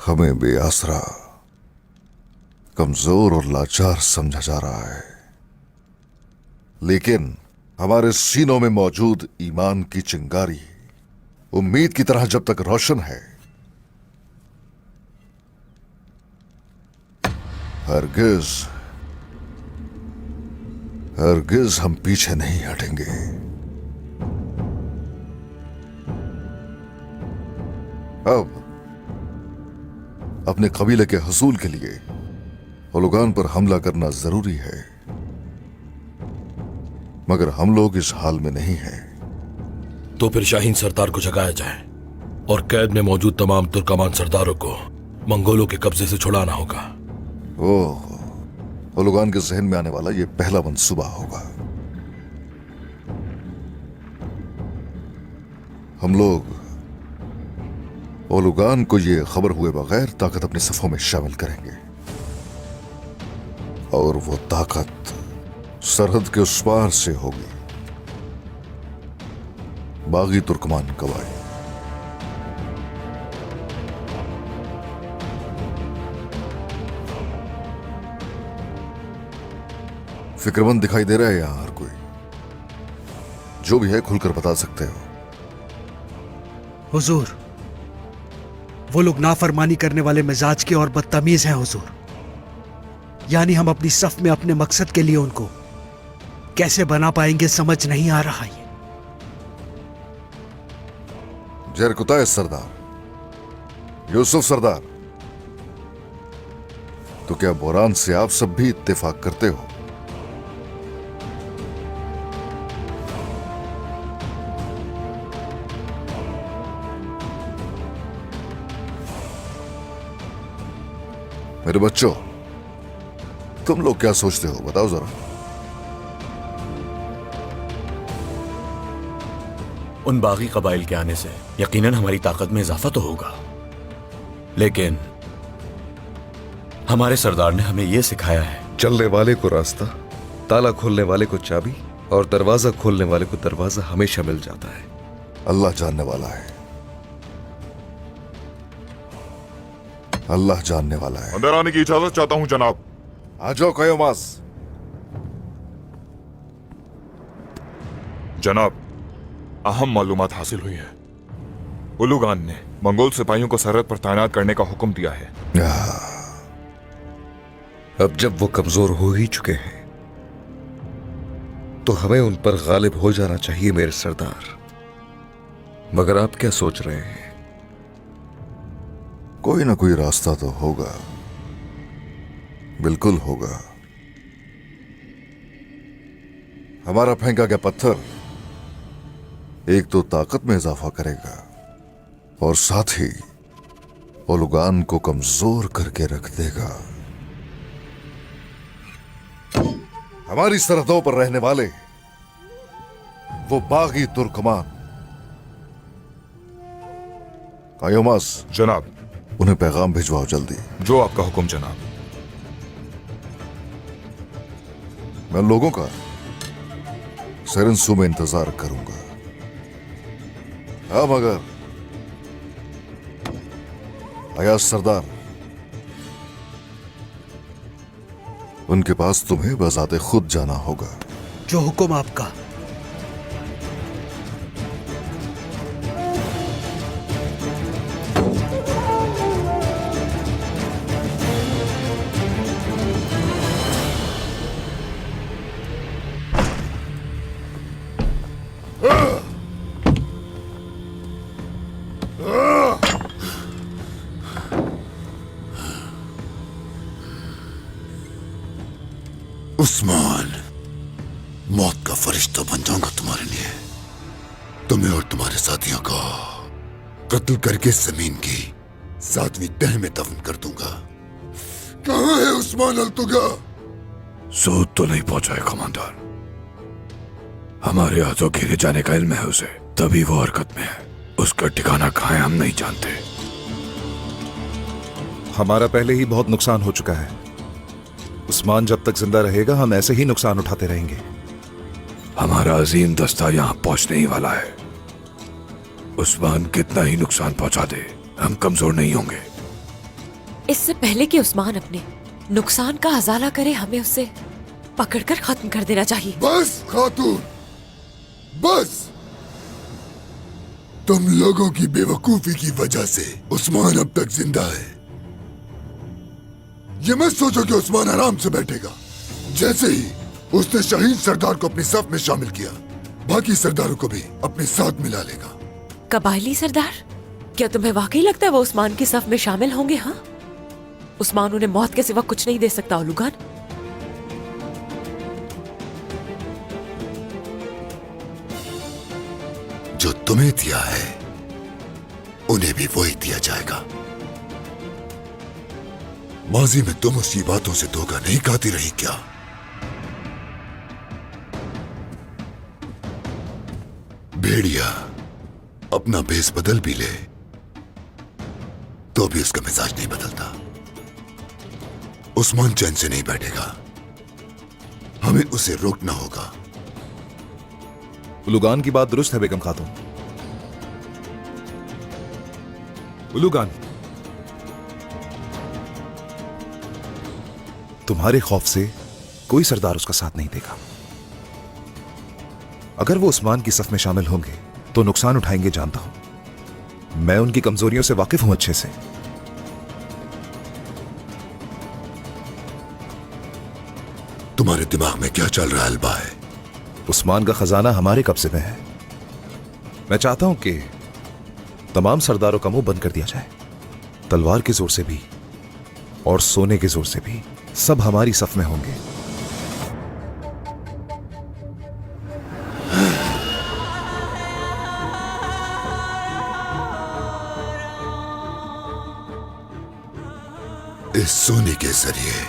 हमें बेआसरा, कमजोर और लाचार समझा जा रहा है, लेकिन हमारे सीनों में मौजूद ईमान की चिंगारी उम्मीद की तरह जब तक रोशन है, हरगिज हरगिज हम पीछे नहीं हटेंगे। अब अपने कबीले के हसूल के लिए ओलुगान पर हमला करना जरूरी है, मगर हम लोग इस हाल में नहीं हैं। तो फिर शाहीन सरदार को जगाया जाए और कैद में मौजूद तमाम तुर्कमान सरदारों को मंगोलों के कब्जे से छुड़ाना होगा। ओह, ओलुगान के जहन में आने वाला यह पहला मंसूबा होगा। हम लोग ओलुगान को यह खबर हुए बगैर ताकत अपने सफों में शामिल करेंगे, और वो ताकत सरहद के उस पार से होगी, बागी तुर्कमान कबाइल। फिक्रमंद दिखाई दे रहा है यहां हर कोई? जो भी है खुलकर बता सकते हो। हुजूर, वो लोग नाफरमानी करने वाले मिजाज के और बदतमीज हैं हुजूर। यानी हम अपनी सफ में अपने मकसद के लिए उनको कैसे बना पाएंगे समझ नहीं आ रहा है। जरकुताय सरदार, यूसुफ सरदार, तो क्या बोरान से आप सब भी इत्तेफाक करते हो? मेरे बच्चों, तुम लोग क्या सोचते हो, बताओ जरा। उन बागी कबाइल के आने से यकीनन हमारी ताकत में इजाफा तो होगा, लेकिन हमारे सरदार ने हमें यह सिखाया है, चलने वाले को रास्ता, ताला खोलने वाले को चाबी, और दरवाजा खोलने वाले को दरवाजा हमेशा मिल जाता है। अल्लाह जानने वाला है, अल्लाह जानने वाला है। अंदर आने की इजाजत चाहता हूं जनाब। आ जाओ कयोमास। जनाब, अहम मालूमात हासिल हुई है। ओलुगान ने मंगोल सिपाहियों को सरहद पर तैनात करने का हुक्म दिया है। अब जब वो कमजोर हो ही चुके हैं, तो हमें उन पर गालिब हो जाना चाहिए मेरे सरदार। मगर आप क्या सोच रहे हैं? कोई ना कोई रास्ता तो होगा, बिल्कुल होगा। हमारा फेंका गया पत्थर एक तो ताकत में इजाफा करेगा, और साथ ही ओलुगान को कमजोर करके रख देगा। हमारी सरहदों पर रहने वाले वो बागी तुर्कमान, कायोमास, जनाब, उन्हें पैगाम भिजवाओ जल्दी। जो आपका हुक्म जनाब। मैं लोगों का सेरेंसू में इंतजार करूंगा। हाँ, मगर अयाज सरदार, उनके पास तुम्हें बजाते खुद जाना होगा। जो हुक्म आपका। उस्मान, मौत का फरिश्ता बन जाऊंगा तुम्हारे लिए। तुम्हें और तुम्हारे साथियों को कत्ल करके जमीन की 7वीं तह में दफन कर दूंगा। कहां है उस्मान अल्तुगा? सूद तो नहीं पहुंचा है कमांडर। हमारे हाथों घेरे जाने का इल्म है उसे, तभी वो हरकत में है। उसका ठिकाना कहां है हम नहीं जानते। हमारा पहले ही बहुत नुकसान हो चुका है। उस्मान जब तक जिंदा रहेगा, हम ऐसे ही नुकसान उठाते रहेंगे। हमारा अजीम दस्ता यहां पहुंचने ही वाला है। उस्मान कितना ही नुकसान पहुंचा दे, हम कमजोर नहीं होंगे। इससे पहले कि उस्मान अपने नुकसान का अजाला करे, हमें उसे पकड़कर खत्म कर देना चाहिए। बस खातून, बस। तुम लोगों की बेवकूफी की वजह से उस्मान अब तक जिंदा है। ये मत सोचो कि उस्मान आराम से बैठेगा। जैसे ही उसने शाहीन सरदार को अपनी सफ में शामिल किया, बाकी सरदारों को भी अपने साथ मिला लेगा। कबायली सरदार? क्या तुम्हें वाकई लगता है वो उस्मान की सफ में शामिल होंगे? हाँ, उस्मान उन्हें मौत के सिवा कुछ नहीं दे सकता। ओलुगान, जो तुम्हें दिया है उन्हें भी वही दिया जाएगा। माजी में तुम उसकी बातों से धोखा नहीं खाती रही क्या? भेड़िया अपना भेस बदल भी ले तो भी उसका मिजाज नहीं बदलता। उस्मान चैन से नहीं बैठेगा, हमें उसे रोकना होगा। उलुगान की बात दुरुस्त है बेगम खातून। उलुगान, तुम्हारे खौफ से कोई सरदार उसका साथ नहीं देगा। अगर वो उस्मान की सफ में शामिल होंगे तो नुकसान उठाएंगे, जानता हूं। मैं उनकी कमजोरियों से वाकिफ हूं अच्छे से। तुम्हारे दिमाग में क्या चल रहा है अलबाए? उस्मान का खजाना हमारे कब्जे में है। मैं चाहता हूं कि तमाम सरदारों का मुंह बंद कर दिया जाए। तलवार के जोर से भी और सोने के जोर से भी सब हमारी सफ में होंगे। इस सोने के जरिए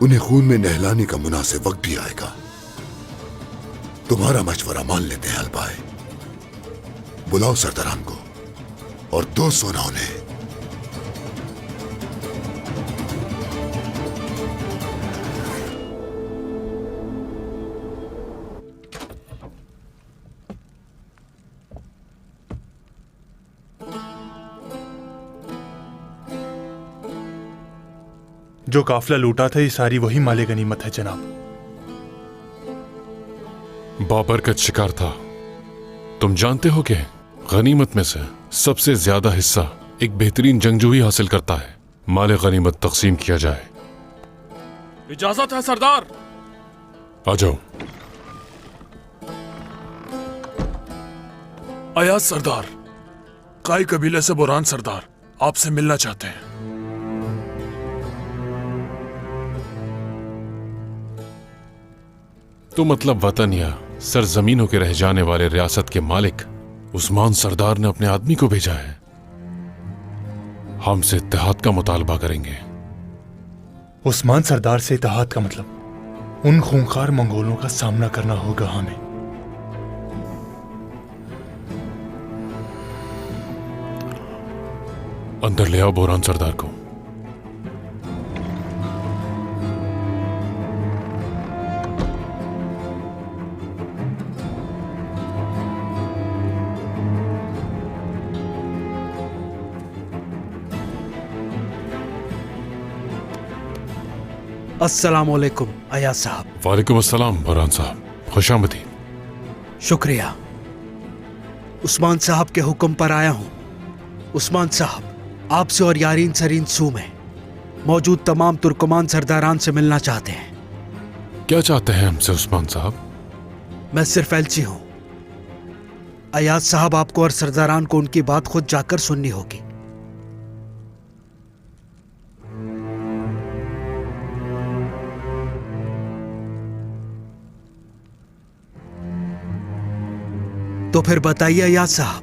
उन्हें खून में नहलाने का मुनासिब वक्त भी आएगा। तुम्हारा मशवरा मान लेते हैं अलबाए। बुलाओ सरदारान को और दो सोना उन्हें। जो काफिला लूटा था, ये सारी वही माले गनीमत है जनाब। बाबरकत शिकार था। तुम जानते हो कि गनीमत में से सबसे ज्यादा हिस्सा एक बेहतरीन जंगजू ही हासिल करता है। माले गनीमत तकसीम किया जाए। इजाजत है सरदार। आ जाओ। अयाज सरदार, काई कबीले से बुरान सरदार आपसे मिलना चाहते हैं। तो मतलब वतन या सरजमीनों के रह जाने वाले रियासत के मालिक उस्मान सरदार ने अपने आदमी को भेजा है। हमसे इत्तेहाद का मुतालबा करेंगे। उस्मान सरदार से इत्तेहाद का मतलब उन खूंखार मंगोलों का सामना करना होगा हमें। अंदर ले आओ बोरान सरदार को। अस्सलाम वालेकुम अयाज साहब। वालेकुम अस्सलाम बोरान साहब, खुशामदीद। शुक्रिया। उस्मान साहब के हुक्म पर आया हूं। उस्मान साहब, आपसे और यारीन सरीन सू में मौजूद तमाम तुर्कमान सरदारान से मिलना चाहते हैं। क्या चाहते हैं हमसे उस्मान साहब? मैं सिर्फ एलची हूं। अयाज साहब, आपको और सरदारान को उनकी बात खुद जाकर सुननी होगी। तो फिर बताइए अयाज साहब,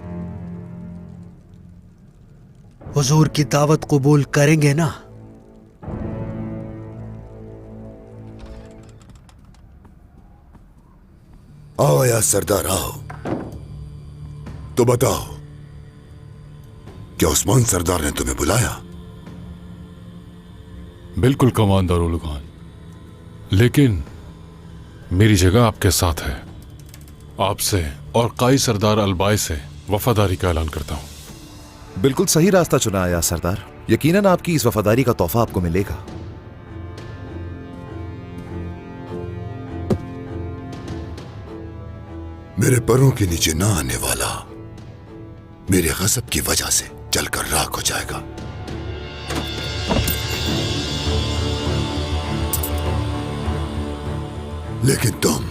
हुजूर की दावत कबूल करेंगे ना? आओ या सरदार आओ। तो बताओ, क्या उस्मान सरदार ने तुम्हें बुलाया? बिल्कुल कमांडर उलुगान, लेकिन मेरी जगह आपके साथ है। आपसे और काई सरदार अलबाई से वफादारी का ऐलान करता हूं। बिल्कुल सही रास्ता चुना आया सरदार। यकीनन आपकी इस वफादारी का तोहफा आपको मिलेगा। मेरे पैरों के नीचे ना आने वाला मेरे गजब की वजह से जलकर राख हो जाएगा। लेकिन तुम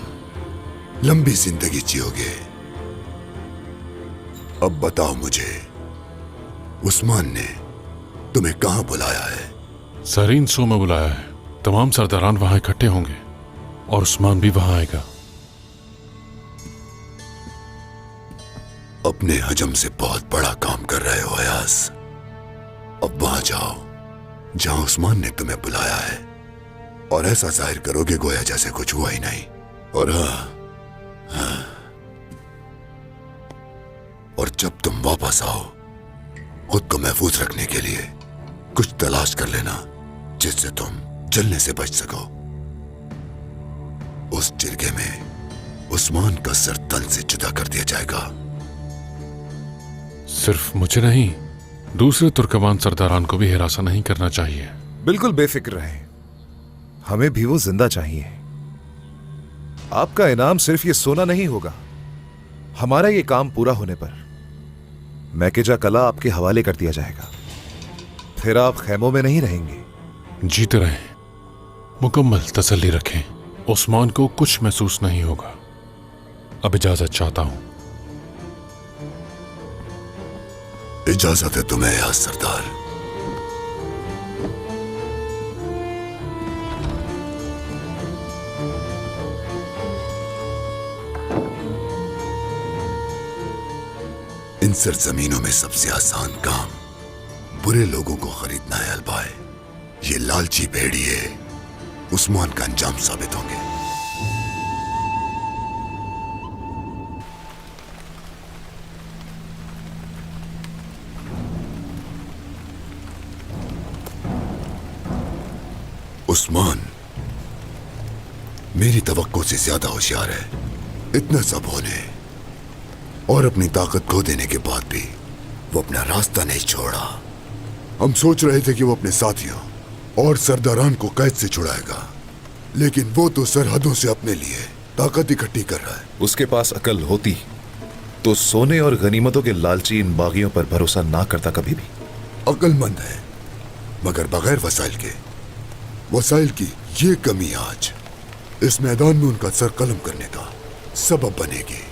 लंबी जिंदगी जियोगे। अब बताओ मुझे, उस्मान ने तुम्हें कहां बुलाया है? सरीन सो में बुलाया है। तमाम सरदारान वहां इकट्ठे होंगे और उस्मान भी वहां आएगा। अपने हजम से बहुत बड़ा काम कर रहे हो अयाज। अब वहां जाओ जहां उस्मान ने तुम्हें बुलाया है और ऐसा जाहिर करोगे गोया जैसे कुछ हुआ ही नहीं। और हाँ, और जब तुम वापस आओ खुद को महफूज रखने के लिए कुछ तलाश कर लेना जिससे तुम जलने से बच सको। उस जिरगे में उस्मान का सर तन से जुदा कर दिया जाएगा। सिर्फ मुझे नहीं, दूसरे तुर्कमान सरदारान को भी हिरासा नहीं करना चाहिए। बिल्कुल बेफिक्र रहें, हमें भी वो जिंदा चाहिए। आपका इनाम सिर्फ ये सोना नहीं होगा। हमारा ये काम पूरा होने पर मैकेजा कला आपके हवाले कर दिया जाएगा। फिर आप खैमों में नहीं रहेंगे। जीते रहें, मुकम्मल तसल्ली रखें। उस्मान को कुछ महसूस नहीं होगा। अब इजाजत चाहता हूं। इजाजत है तुम्हें या सरदार। इन सरजमीनों में सबसे आसान काम बुरे लोगों को खरीदना है अलबाए। ये लालची भेड़िए उस्मान का अंजाम साबित होंगे। उस्मान मेरी तवक्को से ज्यादा होशियार है। इतना सब होने और अपनी ताकत खो देने के बाद भी वो अपना रास्ता नहीं छोड़ा। हम सोच रहे थे कि वो अपने साथियों और सरदारान को कैद से छुड़ाएगा, लेकिन वो तो सरहदों से अपने लिए ताकत इकट्ठी कर रहा है। उसके पास अकल होती तो सोने और गनीमतों के लालची इन बागियों पर भरोसा ना करता कभी भी। अक्लमंद है मगर बगैर वसाइल के। वसाइल की ये कमी आज इस मैदान में उनका सर कलम करने का सबब बनेगी।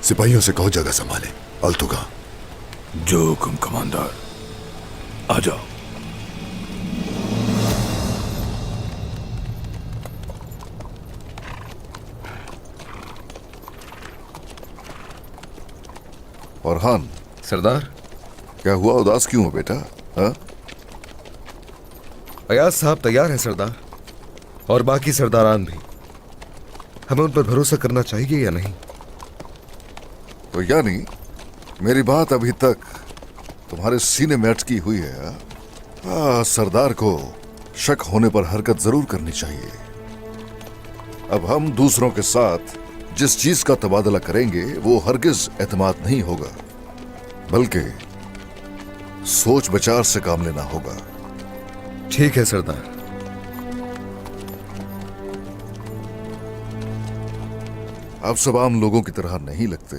सिपाहियों से कहो जगह संभाले। अल्तुगा। जो हुक्म कमांडर। आ जाओ। फरहान। सरदार। क्या हुआ, उदास क्यों हो बेटा? हाँ? अयाज साहब तैयार हैं सरदार, और बाकी सरदारान भी। हमें उन पर भरोसा करना चाहिए या नहीं? तो यानी मेरी बात अभी तक तुम्हारे सीने में अटकी हुई है? सरदार को शक होने पर हरकत जरूर करनी चाहिए। अब हम दूसरों के साथ जिस चीज का तबादला करेंगे वो हरगिज एतमाद नहीं होगा, बल्कि सोच विचार से काम लेना होगा। ठीक है सरदार। आप सब आम लोगों की तरह नहीं लगते।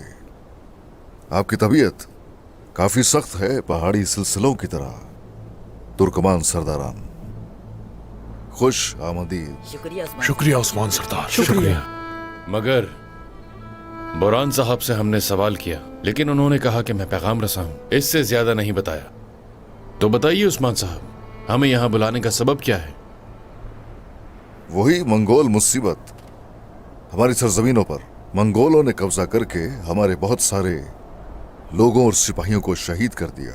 आपकी तबीयत काफी सख्त है, पहाड़ी सिलसिलों की तरह। तुर्कमान सरदारान, खुश आमदीद। शुक्रिया उस्मान सरदार, शुक्रिया। मगर बुरान साहब से हमने सवाल किया, लेकिन उन्होंने कहा कि मैं पैगाम रसा हूं, इससे ज्यादा नहीं बताया। तो बताइए उस्मान साहब, हमें यहां बुलाने का सबब क्या है? वही मंगोल मुसीबत। हमारी सरजमीनों पर मंगोलों ने कब्जा करके हमारे बहुत सारे लोगों और सिपाहियों को शहीद कर दिया।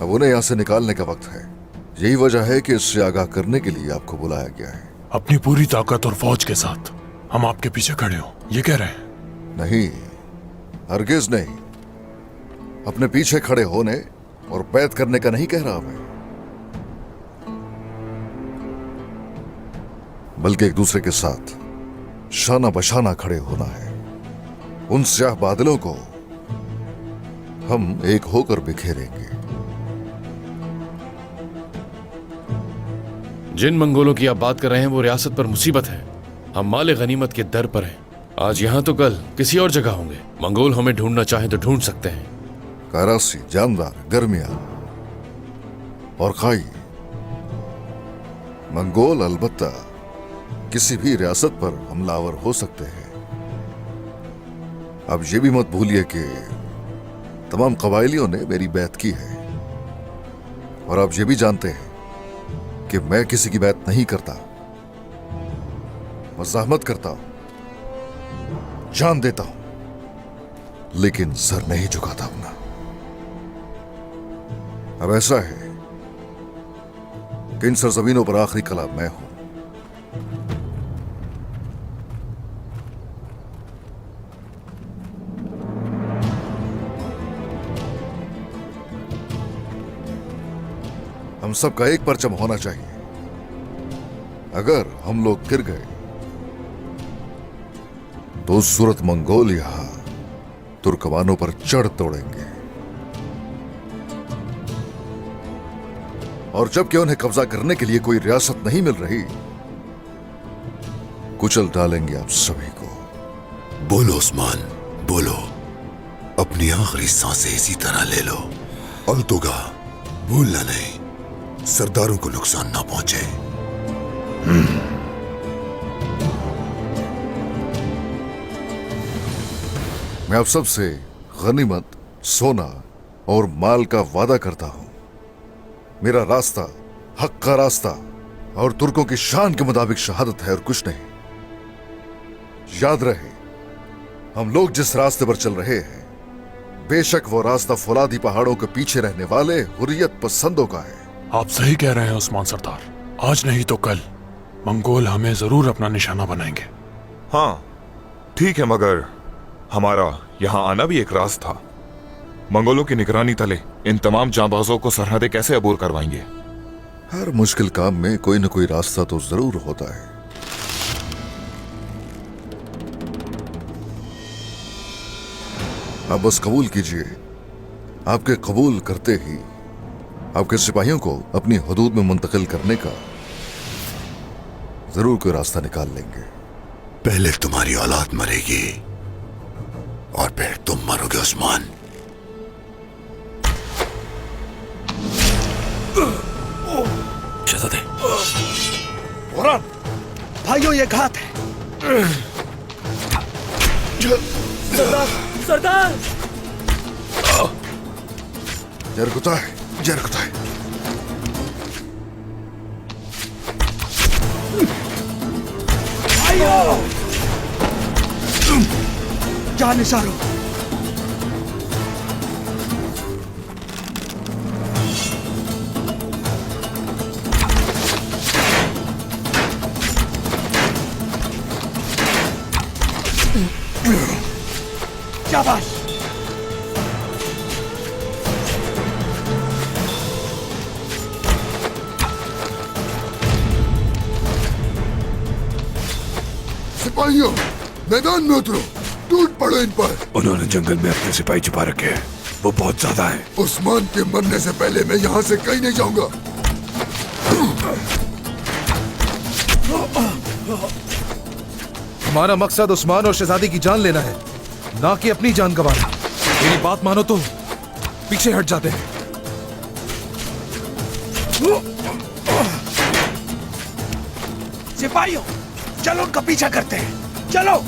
अब उन्हें यहां से निकालने का वक्त है। यही वजह है कि इससे आगाह करने के लिए आपको बुलाया गया है। अपनी पूरी ताकत और फौज के साथ हम आपके पीछे खड़े हो, ये कह रहे हैं? नहीं, हरगिज नहीं। अपने पीछे खड़े होने और बैत करने का नहीं कह रहा मैं, बल्कि एक दूसरे के साथ शाना बशाना खड़े होना है। उन स्याह बादलों को हम एक होकर बिखेरेंगे। जिन मंगोलों की आप बात कर रहे हैं वो रियासत पर मुसीबत है। हम माले गनीमत के दर पर हैं। आज यहाँ तो कल किसी और जगह होंगे। मंगोल हमें ढूंढना चाहे तो ढूंढ सकते हैं। करासी, जानदार, गर्मिया और खाई, मंगोल अलबत्ता किसी भी रियासत पर हमलावर हो सकते हैं। अब ये भी मत भूलिए कि तमाम कबायलियों ने मेरी बैत की है और आप ये भी जानते हैं कि मैं किसी की बैत नहीं करता, मज़ाहमत करता हूं, जान देता हूं, लेकिन सर नहीं झुकाता अपना। अब ऐसा है कि इन सरजमीनों पर आखिरी कला मैं हूं। हम सबका एक परचम होना चाहिए। अगर हम लोग गिर गए तो उस सूरत मंगोल यहां तुर्कमानों पर चढ़ तोड़ेंगे और जबकि उन्हें कब्जा करने के लिए कोई रियासत नहीं मिल रही, कुचल डालेंगे आप सभी को। बोलो उस्मान, बोलो। अपनी आखिरी सांसें इसी तरह ले लो। अल्तुगा, भूलना नहीं, सरदारों को नुकसान ना पहुंचे। मैं आप सबसे गनीमत, सोना और माल का वादा करता हूं। मेरा रास्ता हक का रास्ता और तुर्कों की शान के मुताबिक शहादत है और कुछ नहीं। याद रहे, हम लोग जिस रास्ते पर चल रहे हैं, बेशक वो रास्ता फौलादी पहाड़ों के पीछे रहने वाले हुर्रियत पसंदों का है। आप सही कह रहे हैं उस्मान सरदार। आज नहीं तो कल मंगोल हमें जरूर अपना निशाना बनाएंगे। हाँ ठीक है, मगर हमारा यहाँ आना भी एक राज था। मंगोलों की निगरानी तले इन तमाम जांबाजों को सरहदें कैसे अबूर करवाएंगे? हर मुश्किल काम में कोई न कोई रास्ता तो जरूर होता है। आप बस कबूल कीजिए, आपके कबूल करते ही आपके सिपाहियों को अपनी हदूद में मुंतकिल करने का जरूर कोई रास्ता निकाल लेंगे। पहले तुम्हारी औलाद मरेगी और फिर तुम मरोगे उस्मान। शहजादे, भाइयों ये घात है। सरदार, सरदार! जरकुता है, जरकुता है। जा निसारो। शाबाश। सिपाहियों, मैदान में उतरो, टूट पड़ो इन पर। उन्होंने जंगल में अपने सिपाही छुपा रखे हैं, वो बहुत ज्यादा है। उस्मान के मरने से पहले मैं यहाँ से कहीं नहीं जाऊंगा। हमारा मकसद उस्मान और शहजादी की जान लेना है, ना कि अपनी जान गंवाना। मेरी बात मानो तो पीछे हट जाते हैं। सिपाहियों, चलो उनका पीछा करते हैं, चलो।